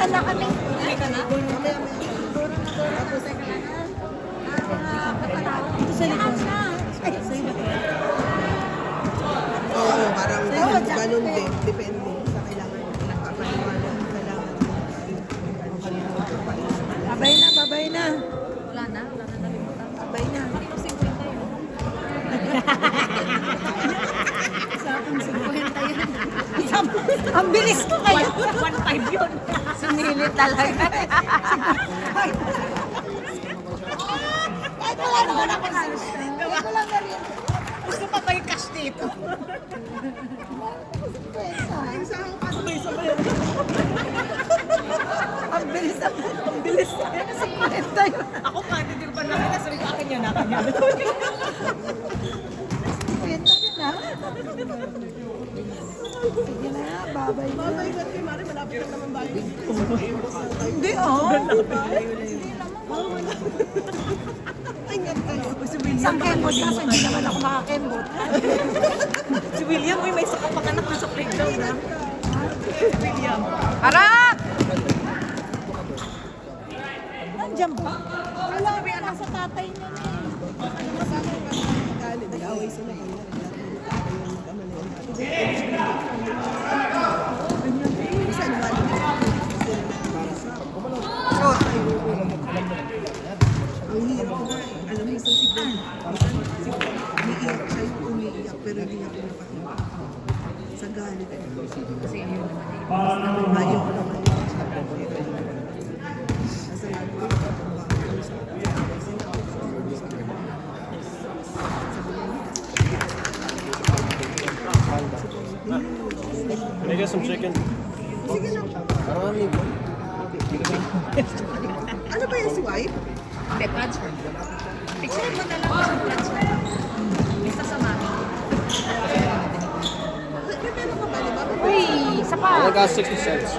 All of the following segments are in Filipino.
Saan na kami? Hindi ka na? Sa likod na. Oo, parang ganun din. Depende sa kailangan. Nakakaliwanag ang kailangan. Babay na, babay na. Wala na nalimutan. Babay na. Parang 50 yun. Sa akin 50 yun. Ang bilis ko kayo. 1.5 yun. Sinilit talaga. Kahit wala naman ako na. Kahit wala na rin. Gusto pa kayo cash dito. Ang bilis ako. Ang bilis. 50 yun. Ako pa, hindi ko pa nakita. Sabi ko, akin yan, akin yan. 50 na. Sige na, babay na. Babay ka kay Mari, malapit lang naman bahay. Hindi, oh. Ay, nga kayo. Isang kembot kasi hindi naman ako makakembot. Si William, uy, may saka panganak na sa playground, ha? Si William. Harap! Nandiyan ba? Wala, nasa tatay niya na eh. Nag-away sila kanina. Ang hirap nga eh. Alam mo, isang siguro. Umiiyak siya yung umiiyak, pero hindi niya pinapakita. Sa galit. Kasi yun naman. Ayaw ko naman yun. Nasa lahat ko Can I get some chicken? Sige lang. Marami po. Ano ba yung swipe? Hindi, transfer. Picture mo na lang sa transfer. Basta sa mami. May pera ka ba, di ba? Uy, isa pa. I got 60 cents.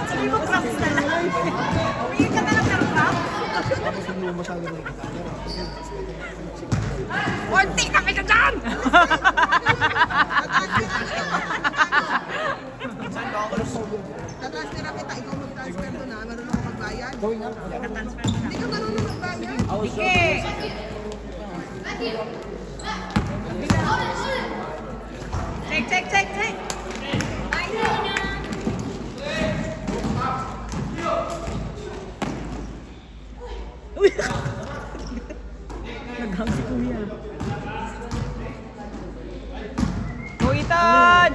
Sabi mo, props na lang. Uwi ka na lang ng props. Konti kami ka dyan! Tatransfer kita, ikaw mag-transfer doon ha. Marunong ako magbayad. Naka-transfer mo na. Hindi ka marunong magbayad. Sige! Check! Uy! Naghang si Kuya. Kuitan!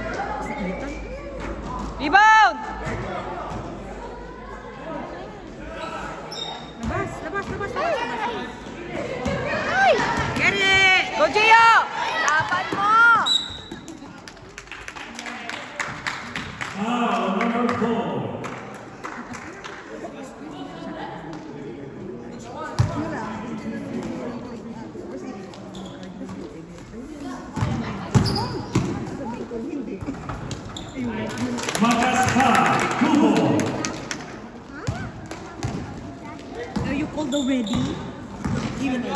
Rebound! Labas! Ay! Get it! Go, Gio! Laban mo! Are you cold already? Even I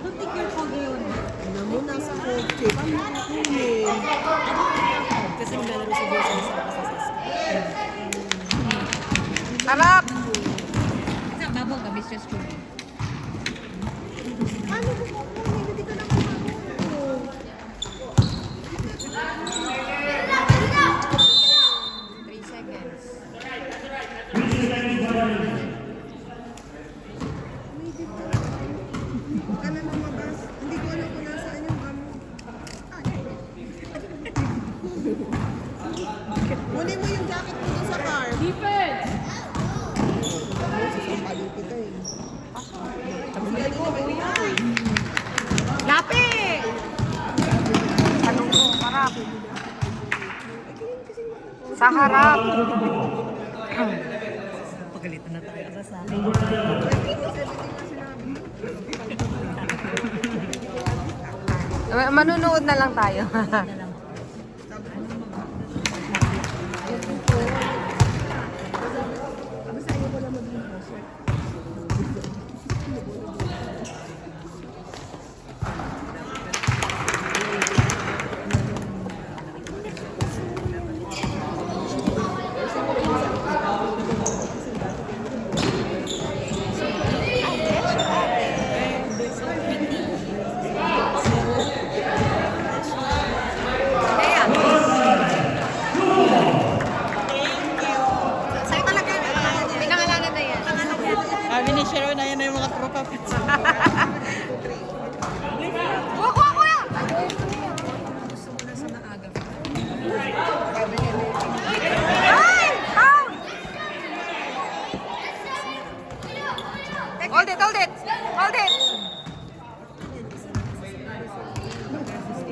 don't think you're cold yun. Alam mo, nasa kotse. Paano kunin? Kasi naglalaro si Dios sa isang pasasas. Harap! Isa, babaw ka, Mr. Strawberry. Paano ko kukunin? Hindi ka naman marunong. 3 seconds. Huwag ka na lumabas. Hindi ko alam kung nasaan yung amo. Kunin mo yung jacket mo dun sa car. Defense! Sasampalin kita eh. Galing na ba yun? Lapi! Tanong ko, harap. Sa harap. Pagalitan na tayo. Asa sa Manunood na lang tayo.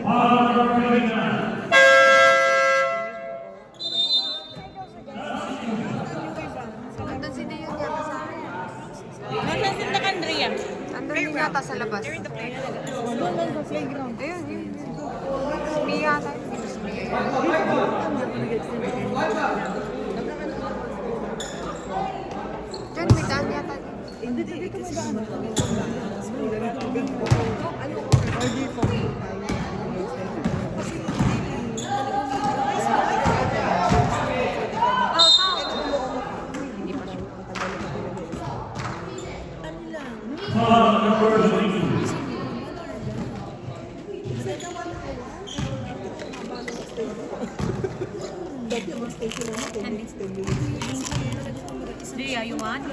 Andun si Dion yata sa akin. Nasaan si Andrea? Andun din yata sa labas. Doon lang sa playground. Ayun, yun. Si Mia yata. Dito si Mia. Diyan, may daan yata. Hindi, dito may daan. Or dito. Oh, tao. Dati ang station naman, 10 minutes, 10 minutes. Andrea, you want?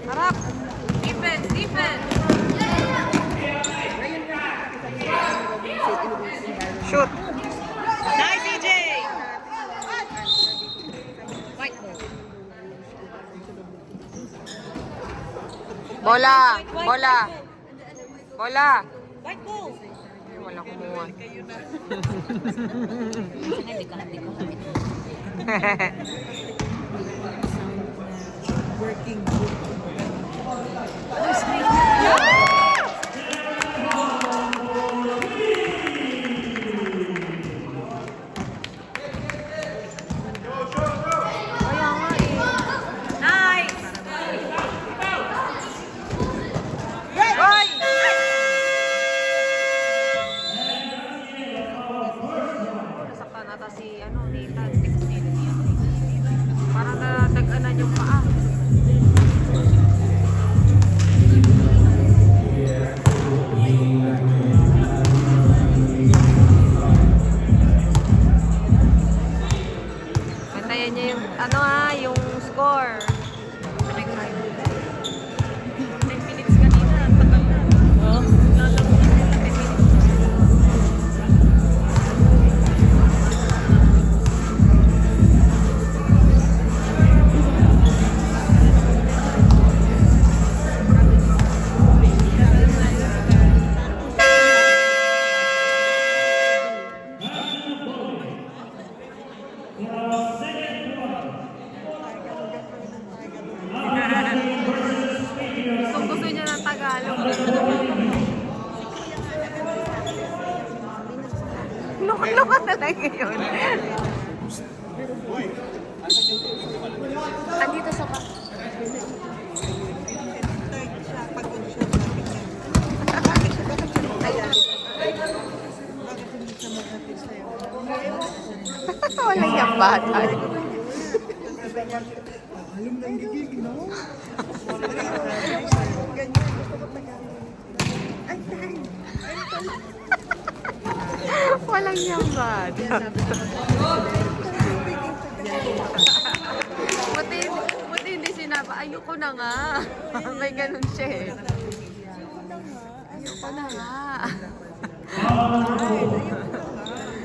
Harap! Defense! Defense! Shoot! Nice, CJ! White ball. Bola! Bola! Bola! White ball! Ay, wala kumuha. Working group. Kaya nga eh. Nice! Hoy! Nasaktan nata si Nathan. Parang natag-anan yung paa. lalo. Luka-luka talaga yun. Andito sa pa. Pagod siya, sabi niya. Bakit siya kaya? Bakit hindi siya mag-apit sa'yo? Walang yung bata. Alam lang gigig, no? Ganyan, gusto ko taga. Ay, tayo. Walang yung bata. Buti hindi sinaba. Ayoko na nga. May ganun siya eh. Ayoko na nga.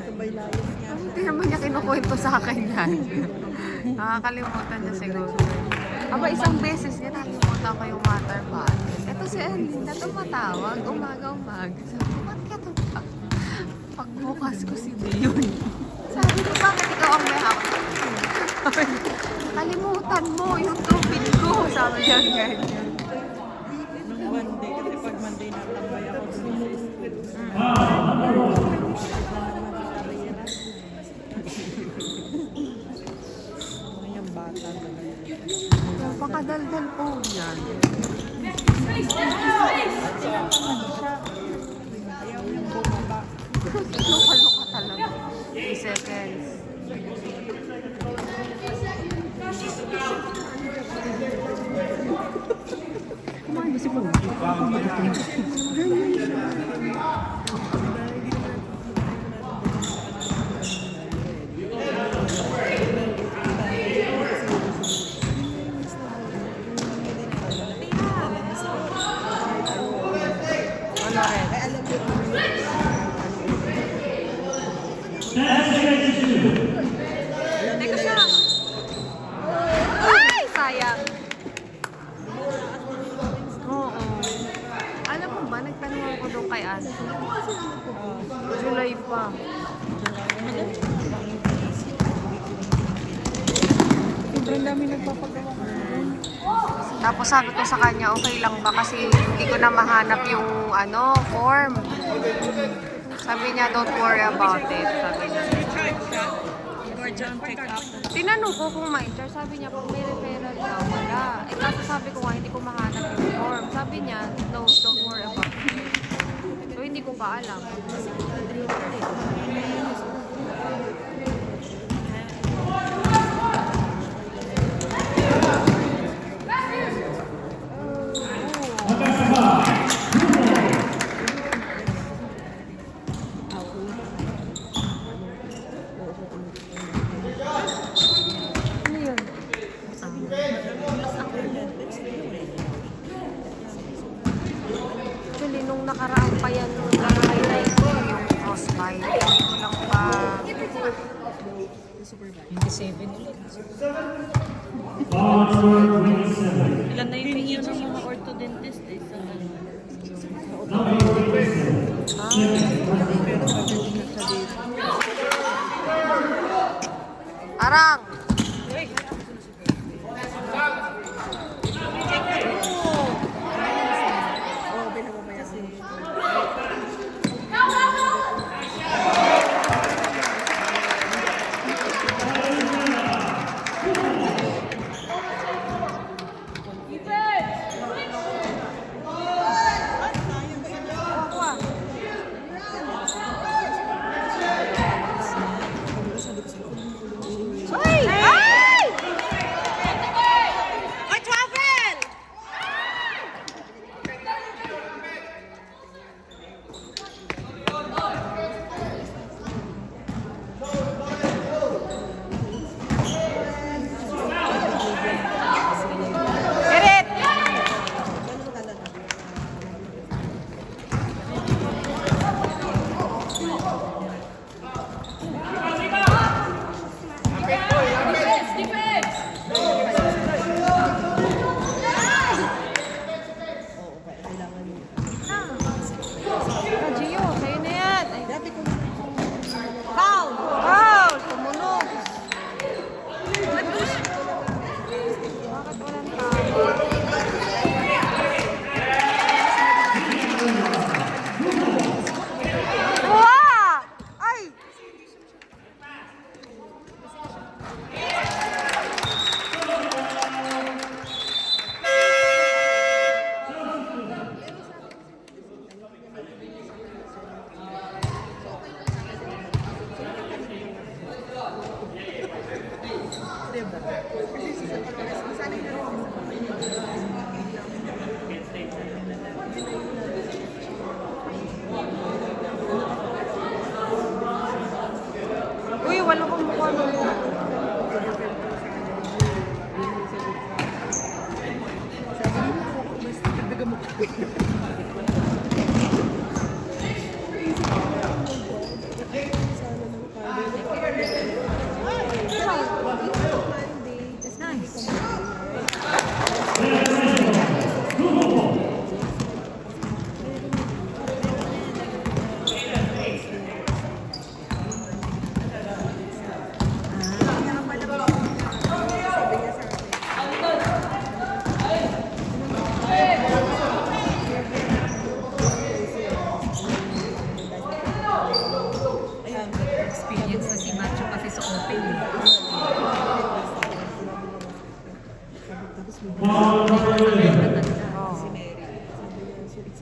Sabay layas niya. Hindi naman niya kinukwento sa akin yan. Nakakalimutan niya siguro. Aba, isang beses niya nakalimutan ko yung water bottle. Ito si Andy na tumatawag, umaga-umaga. Sabi ko, ba't ka ito pa? Pagbukas ko si Dion. Sabi ko, bakit ikaw ang may hawak? Sabi niya, kalimutan mo yung tubig ko. Sabi niya, ganyan. Nung Monday, kasi pag Monday natambay ako dun. Mga yung bata talaga. Napakadaldal po yan. Ayaw yung bumaba. Luka-luka talaga. 3 seconds. Wala rin. Ay, alam mo, Teka siya. Ay! Sayang. Oo. Alam mo ba, nagtanong ako doon kay Anto. July pa. Sobrang dami nagpapagawa ko. Tapos sabi ko sa kanya, okay lang ba? Kasi hindi ko na mahanap yung form. Sabi niya, don't worry about it. Sabi niya. Tinanong ko kung ma-charge. Sabi niya, kung may referral daw, wala. Eh, kaso sabi ko nga, hindi ko mahanap yung form. Sabi niya, no, don't worry about it. So, hindi ko pa alam. Ano yun? Actually, nung nakaraan pa yan, na-highlight ko yung crossbite. Walang pa... 27 ulit. Ilan na yung tingin ng mga orthodontist eh. Sa Arang! oh, pinamamaya kasi. Ay!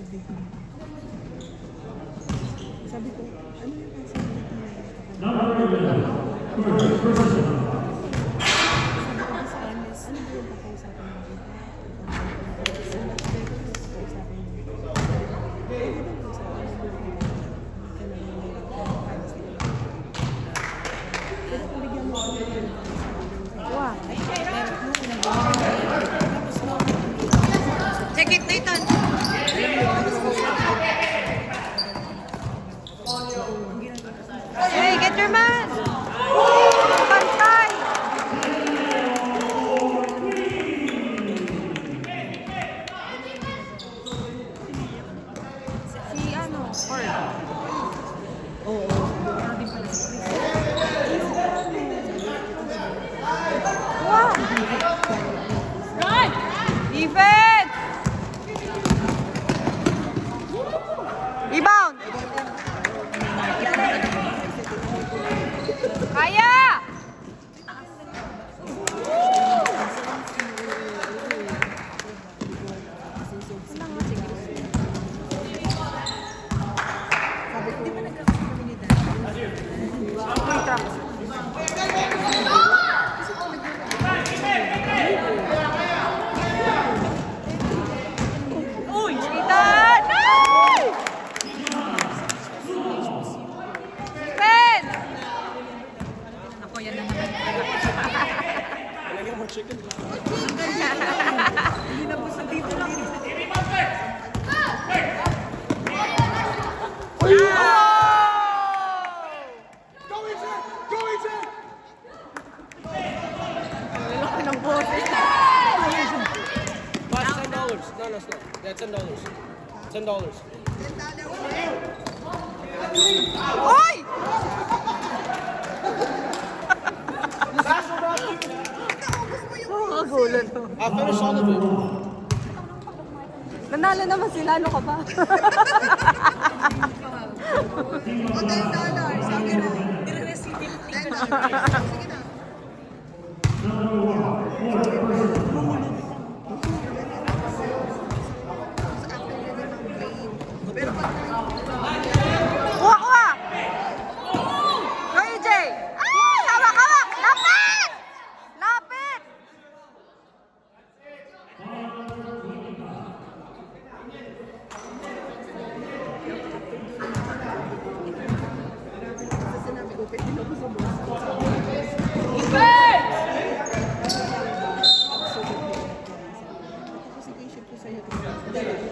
Sabi ko, ano yung kasi dito? Wow. Check it, Nathan. Hey, get your man. Pantay. Si ano, Ford. Wow! Defense! Rebound! Kaya! Uy! Ethan! Ay! Defense! Ako, yan na naman. Can I get more chicken? Hindi na po sa dito lang. Lalaki ng boses. Pass $10. No, no, stop. Yeah, $10. $10. Uy! Nakakagulat to. I'll finish all of it. Nanalo naman sila, ano ka ba? O, $10. Sabi na. $10. Sige na. Pero pag Kuha, kuha! Kaya, Jay! Ay! Hawak, hawak! Lapit! Lapit! sinabi ko, pwede na ko sa boss. Kasi i-ship ko sa'yo. Dahil ako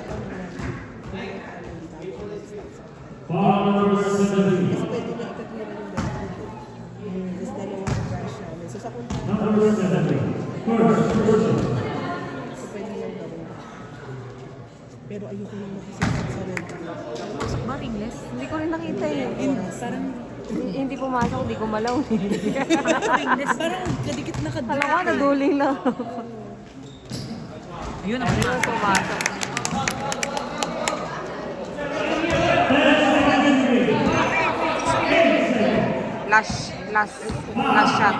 kasi pwede na ikatwira yung dalawa. Tapos dalawang brush namin. So sa contract, so pwede yung gawin. Pero ayoko yung makisipag sa rental. Ba, ringless? Hindi ko rin nakita eh. Parang hindi pumasok, hindi ko malaw. Ringless. Parang kadikit na kadikit. Alam ko, naguling lang. Yun ang Hindi ko pumasok. Last shot.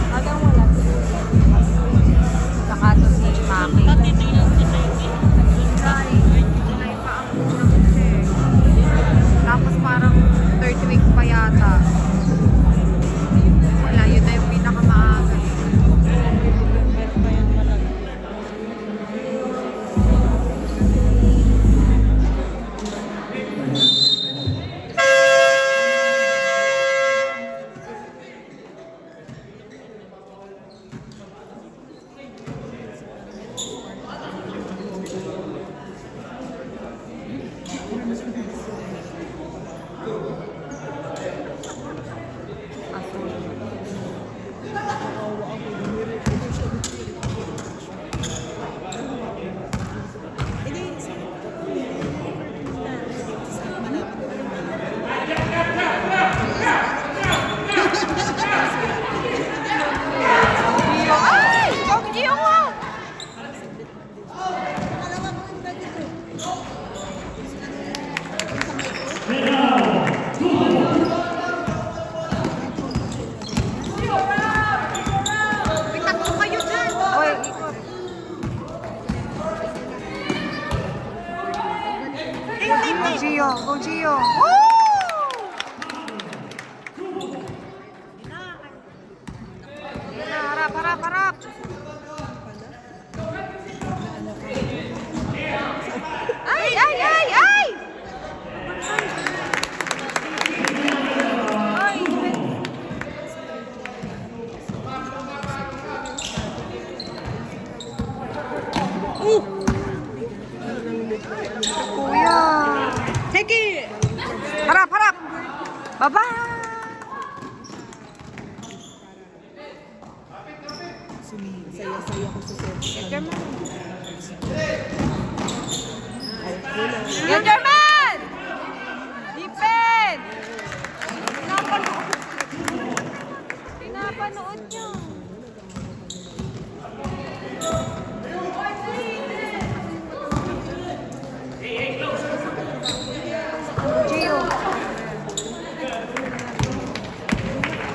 Hanggang wala. Saka to si Mami. Bye-bye! Saya-saya ko sa set. Get your man! Get your man! Defense! Pinapanood nyo. Gio.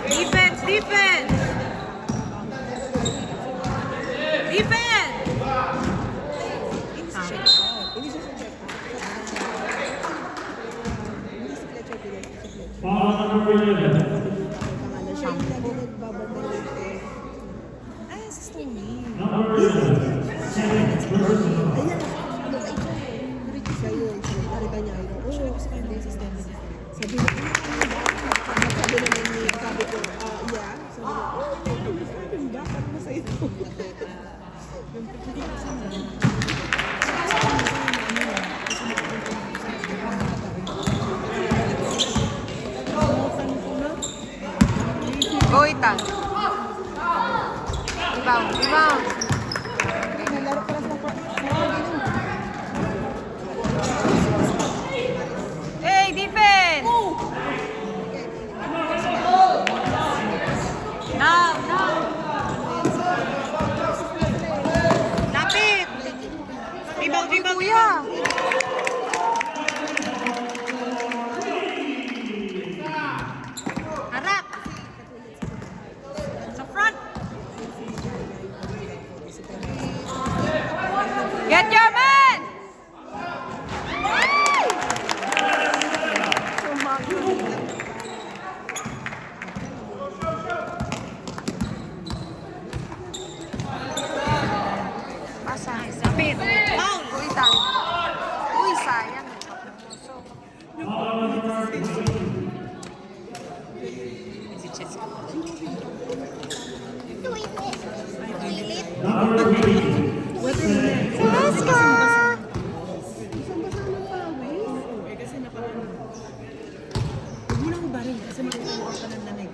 Defense! Defense! Defense! Hindi siya sa check. Hindi si Fletcher Pires. Pangalan siya yung lagi nagbabandal eh. Ah, si Stoney. Ayan, siya yun. Nakita niya. Siya yung sa kanya si Stoney. Sabi niya, sabi naman niya, sabi ko, yeah. Sabi niya, sabi niya, bakit mo sa'yo? Yung hindi kasi Go, Itang. Rebound, rebound. nalaro ka lang Hey, defense! Now, now. Lapit! Rebound, rebound, kuya. Harap! Sa front! Get your man! Pasa. Lapit. Foul! Uy, uy, sayang. Si Cheska. Cheska! Eh, kasi nakaraan. Huwag mo nang barin kasi magkukuha ka ng nanay.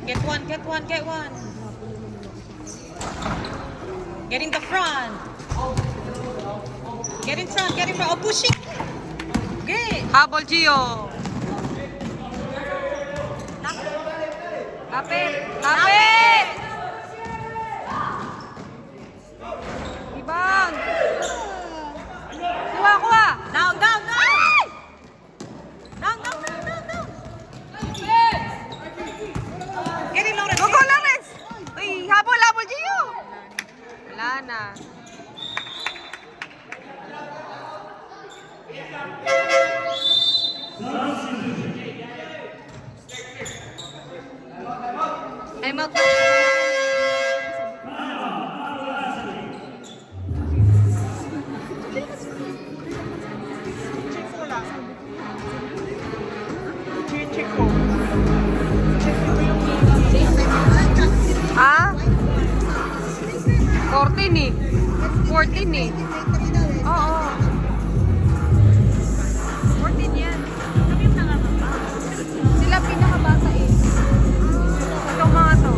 Get one, get one, get one. Get in the front. Get in front, get in front. Oh, push it. Okay. Habol, Gio. Kapit. Kapit. Ibang. Kuha, kuha. Down, down, down. Down, down, down, down, down. Get in, Lawrence. Go, go, Lawrence. Uy, habol, habol, Gio. Wala na. Ay, mag... Ah? 14 eh. 14 eh. Oo. 14 yan. Sila pinakabata eh. Itong mga to.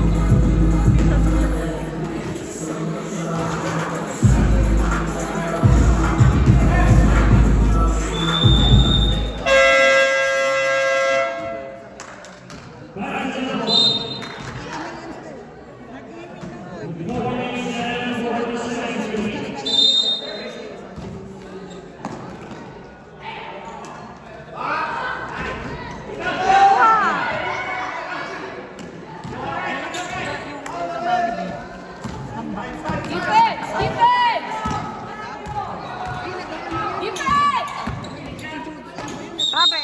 Grabe.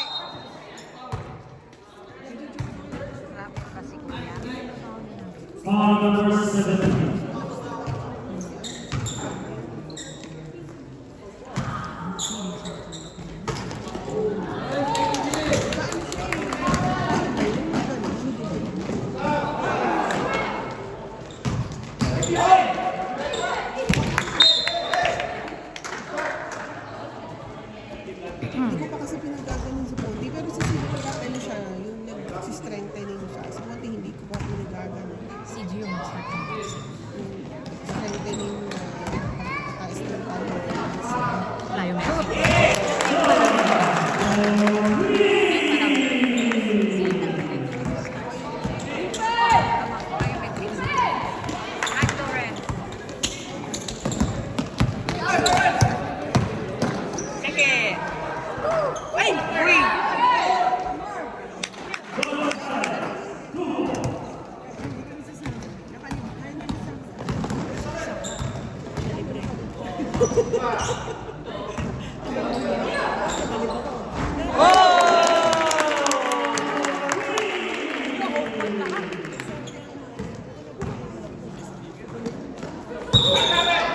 Grabe kasi kuya. Number 17. strengthening siya. So, buti hindi ko pa pinagagano. Si Gio mag-start ng Strengthening na pagkataas ng tolerance. Layo na.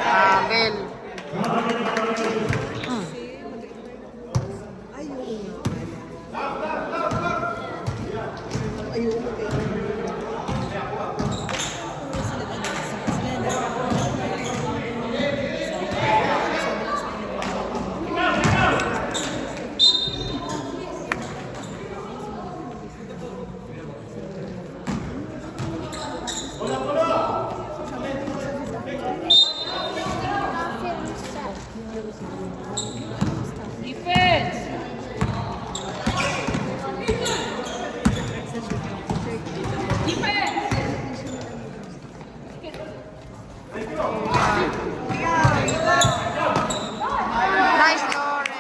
Abel. Nice, Lawrence.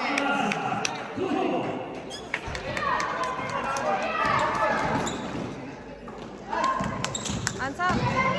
Hands up.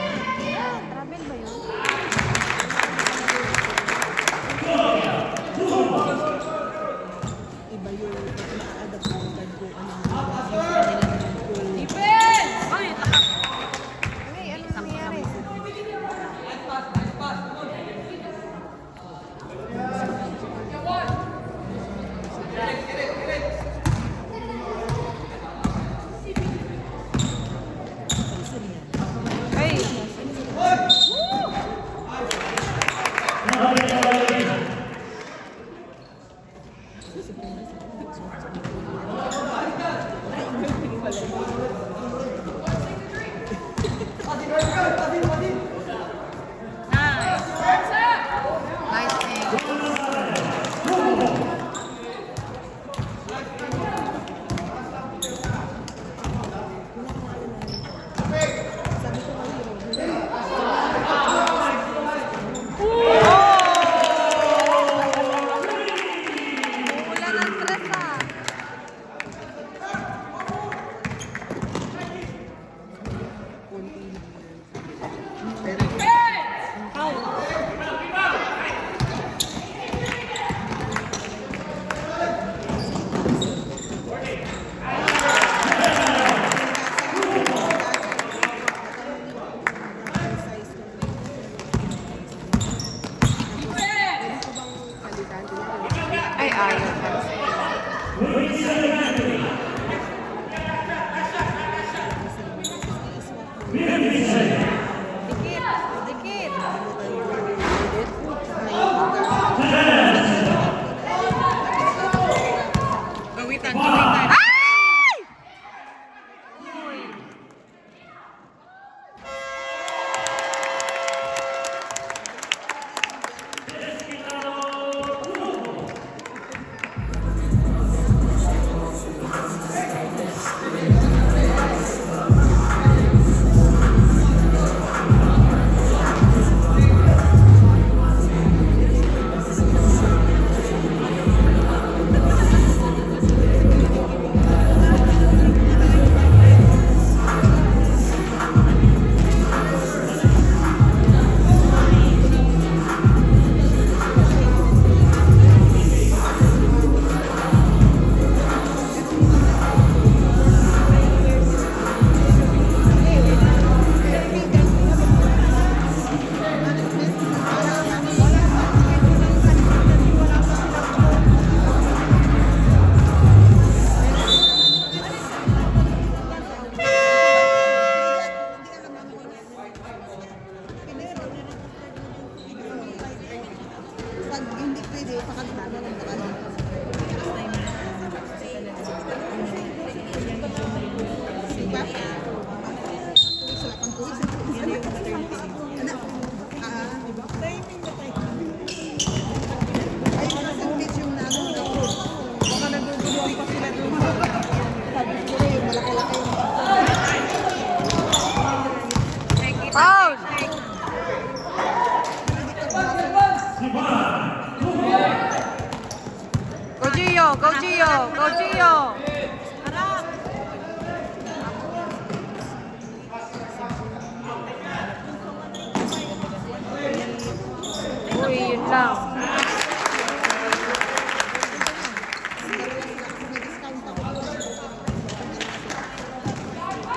lang.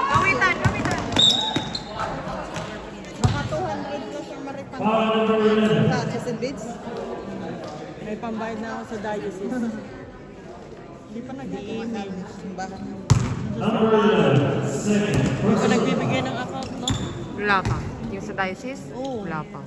Kawitan, kawitan. Baka 200 plus ang maripan. Foul number 11. Sa bids. May pambayad na ako sa diocese. Hindi pa nag-i-email. Number 11. Second. Hindi pa nagbibigay ng account, no? Wala pa. Yung sa diocese? Oo. Wala pa.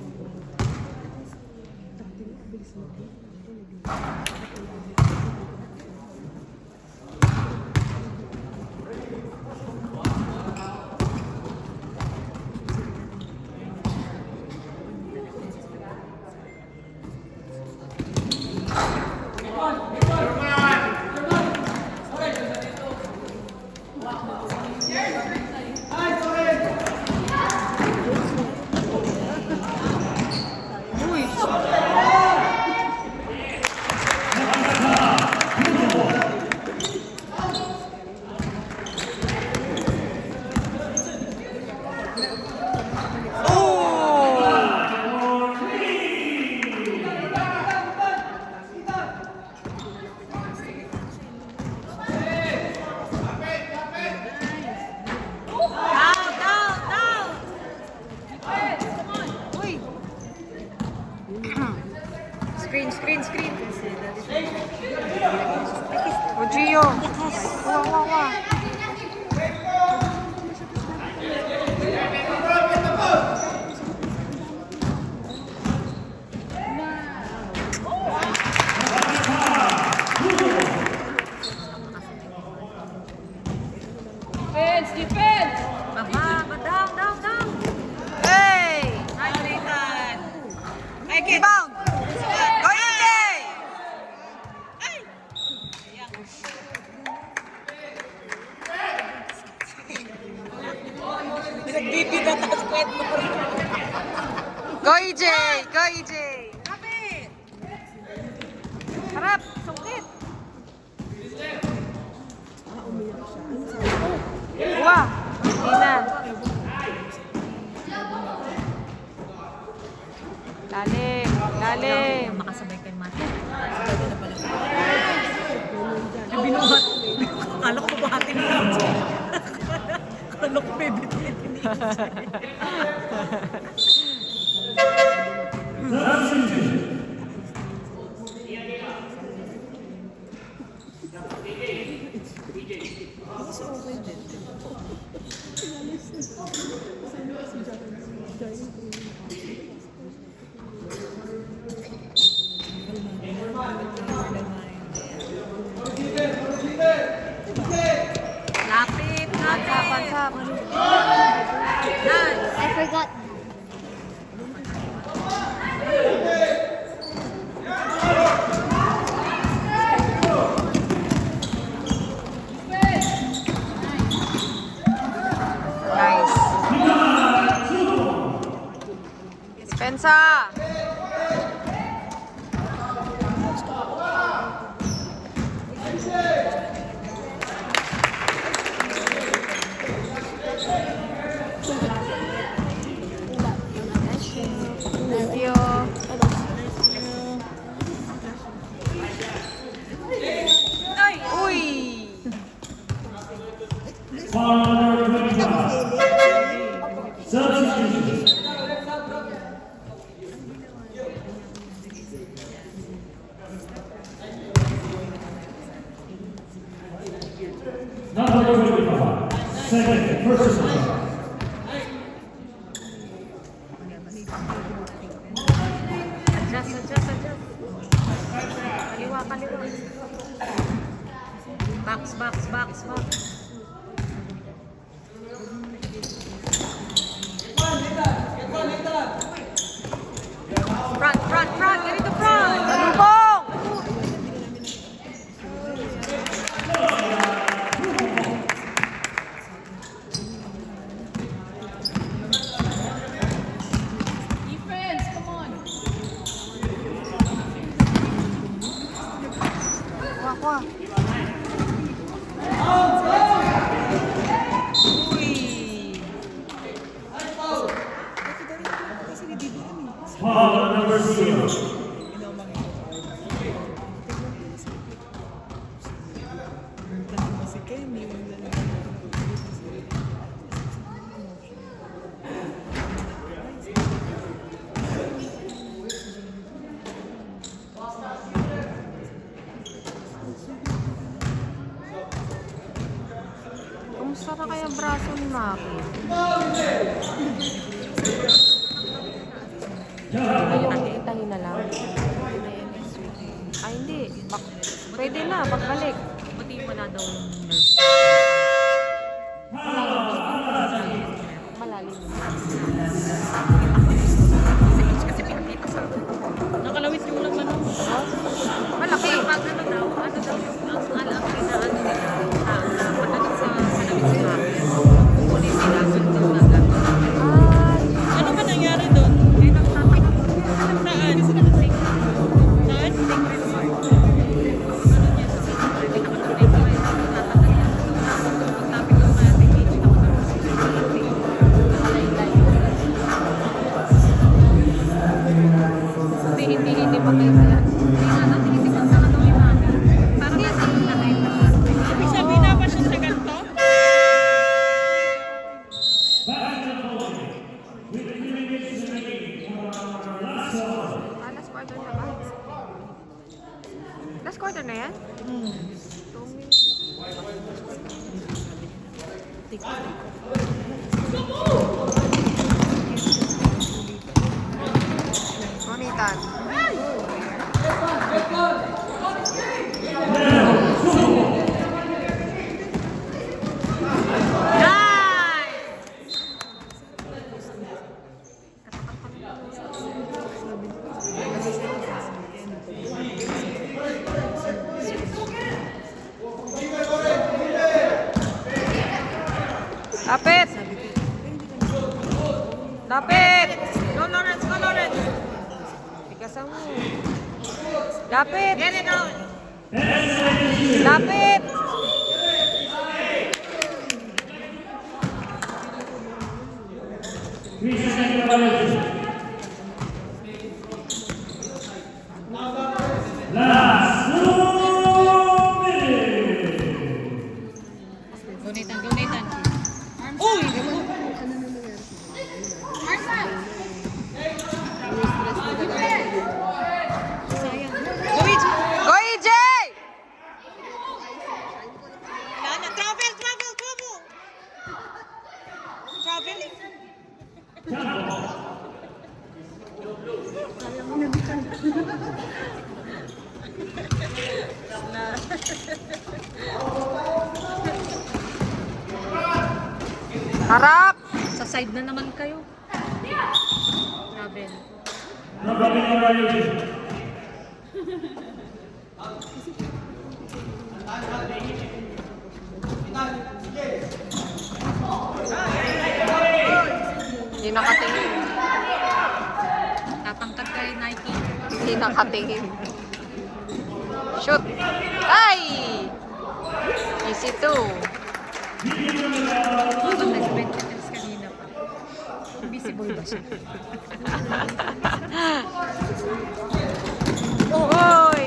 Screen, screen, screen. O, Gio. Wah, wah, wah. Defense! Defense! Baba, down, down, down. Hey! Nice, Nathan! Rebound! Go, EJ! Nagbibigat ako sa kwet mo. Go, EJ! Go, EJ! Kapit! Harap! Sungkit! Wah! Hindi na. Lalim! Lalim! Makasabay kay Mate. Binuhat. Akala ko buhati ni EJ. Akala ko bibitin ni EJ. Lapit! Pansap, pansap. I forgot. Nice. Spensa! Thank you. Ay! Uy! Foul number 25. Substitution. Number 25. Second. Personal. Adjust, adjust, adjust. Kaliwa, kaliwa. Box, box, box, box. Front, front, front. Get in the front. Salubong! yung braso ni Maki. Ayun, itahin na lang. Ay, hindi. Pwede na, pagbalik. Buti mo na daw yung nurse. Malalim. Kasi pinakita sa akin. Nakalawit yung laman ng Malaki. pag ano daw yung ang alam na ano nila na pagdating sa kalawit sila. Kukunin sila sundaw na gano'n. Ano ba nangyari doon? Eh, nagtatanong. Saan? Saan? Secret part. Ano niya daw? Hindi nakatuloy pa rin. Natatagyan na daw. Pagtapit ko kaya tingin ako sa Hindi patay siya. hindi ko na daw ni Mami. Parang nasa tatay pa siya. Ibig sabihin na ba siya sa ganito? Last quarter na ba? Last quarter na yan? 2 minutes. Monitan. Lapit! Lapit! Go Lawrence! Go Lawrence! Tigasan mo. Lapit! Get it out! Lapit! Last 2 minutes. Gunitan, gunitan. Ano na nangyari sa Go, EJ! Lana, travel, travel, travel! Traveling. Harap! Sa side na naman kayo. Travel. Number evaluation. Hindi nakatingin. Tatangkad kay Nike. Hindi nakatingin. Shoot! Ay! Easy 2. Ito nag-20 kanina pa. Visible ba siya? Uy!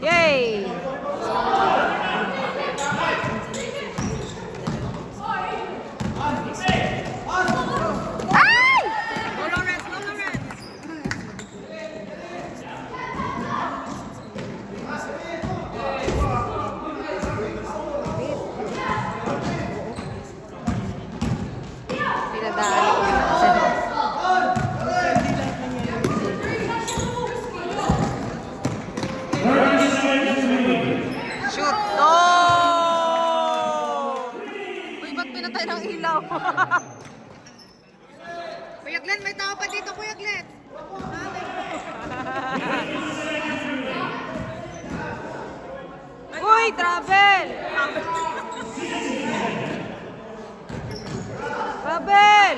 Yay! Ay! Go Lawrence, go Lawrence! Pinadali ko na. Shoot! No! Uy, ba't pinatay ng ilaw? Kuya Glenn, may tao pa dito, Kuya Glenn! Uy, travel! Travel!